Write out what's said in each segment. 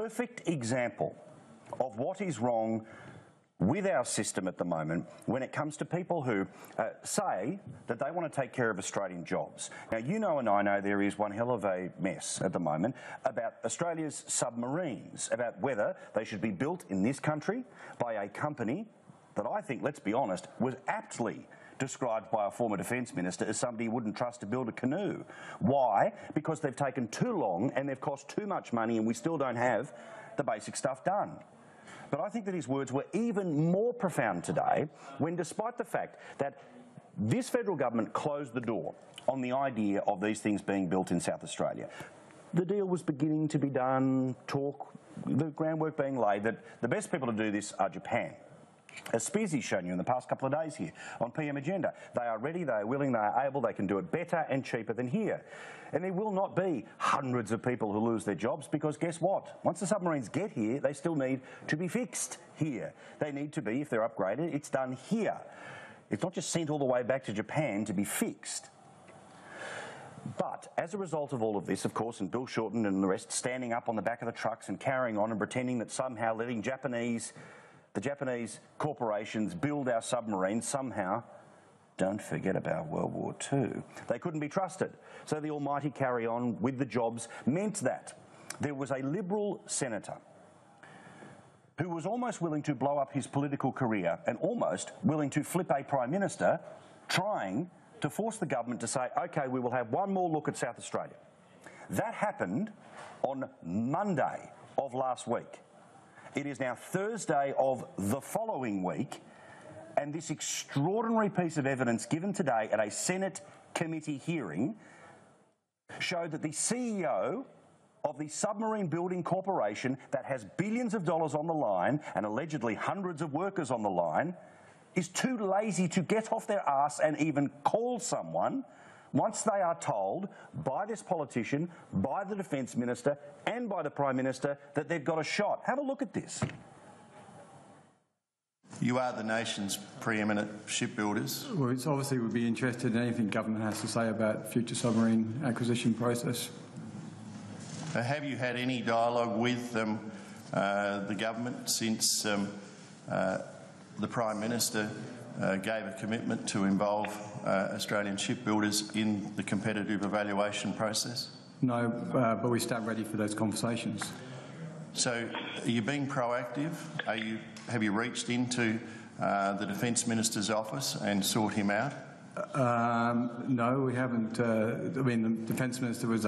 Perfect example of what is wrong with our system at the moment when it comes to people who say that they want to take care of Australian jobs. Now, you know and I know there is one hell of a mess at the moment about Australia's submarines, about whether they should be built in this country by a company that I think, let's be honest, was aptly described by a former Defence Minister as somebody who wouldn't trust to build a canoe. Why? Because they've taken too long and they've cost too much money and we still don't have the basic stuff done. But I think that his words were even more profound today when, despite the fact that this federal government closed the door on the idea of these things being built in South Australia, the deal was beginning to be done, the groundwork being laid, that the best people to do this are Japan. As Spearsy's shown you in the past couple of days here on PM Agenda. They are ready, they are willing, they are able, they can do it better and cheaper than here. And there will not be hundreds of people who lose their jobs because guess what? Once the submarines get here, they still need to be fixed here. They need to be, if they're upgraded, it's done here. It's not just sent all the way back to Japan to be fixed. But as a result of all of this, of course, and Bill Shorten and the rest standing up on the back of the trucks and carrying on and pretending that somehow letting the Japanese corporations build our submarines somehow, don't forget about World War II. They couldn't be trusted. So the almighty carry on with the jobs meant that there was a Liberal senator who was almost willing to blow up his political career and almost willing to flip a Prime Minister, trying to force the government to say, OK, we will have one more look at South Australia. That happened on Monday of last week. It is now Thursday of the following week, and this extraordinary piece of evidence given today at a Senate committee hearing showed that the CEO of the submarine building corporation that has billions of dollars on the line and allegedly hundreds of workers on the line is too lazy to get off their arse and even call someone once they are told by this politician, by the Defence Minister and by the Prime Minister that they've got a shot. Have a look at this. You are the nation's preeminent shipbuilders. Well, it's obviously we'd be interested in anything government has to say about future submarine acquisition process. Have you had any dialogue with the government since the Prime Minister gave a commitment to involve Australian shipbuilders in the competitive evaluation process? No, but we stand ready for those conversations. So are you being proactive? Have you reached into the Defence Minister's office and sought him out? No, we haven't. I mean, the Defence Minister was,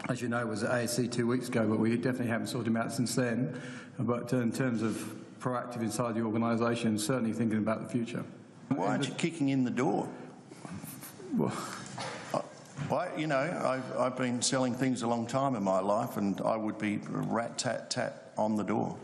as you know, was at ASC 2 weeks ago, but we definitely haven't sought him out since then. But in terms of proactive inside the organisation, certainly thinking about the future. Why aren't you kicking in the door? Well, I've been selling things a long time in my life, and I would be rat-tat-tat on the door.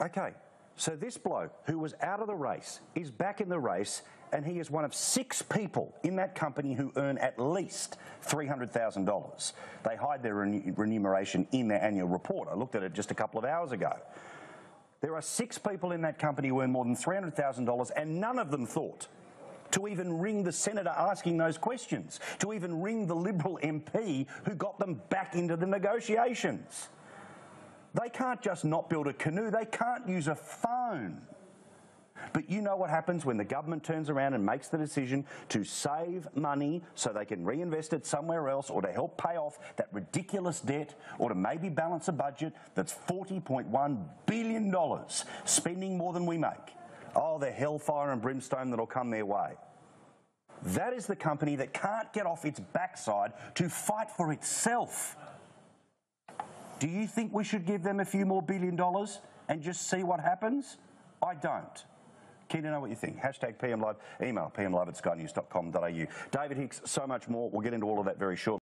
OK, so this bloke who was out of the race is back in the race, and he is one of 6 people in that company who earn at least $300,000. They hide their remuneration in their annual report. I looked at it just a couple of hours ago. There are 6 people in that company who earn more than $300,000, and none of them thought to even ring the senator asking those questions, to even ring the Liberal MP who got them back into the negotiations. They can't just not build a canoe, they can't use a phone. But you know what happens when the government turns around and makes the decision to save money so they can reinvest it somewhere else, or to help pay off that ridiculous debt, or to maybe balance a budget that's $40.1 billion, spending more than we make. Oh, the hellfire and brimstone that'll come their way. That is the company that can't get off its backside to fight for itself. Do you think we should give them a few more $1 billion and just see what happens? I don't. Keen to know what you think. #PM Live. Email pmlive@skynews.com.au. David Hicks, so much more. We'll get into all of that very shortly.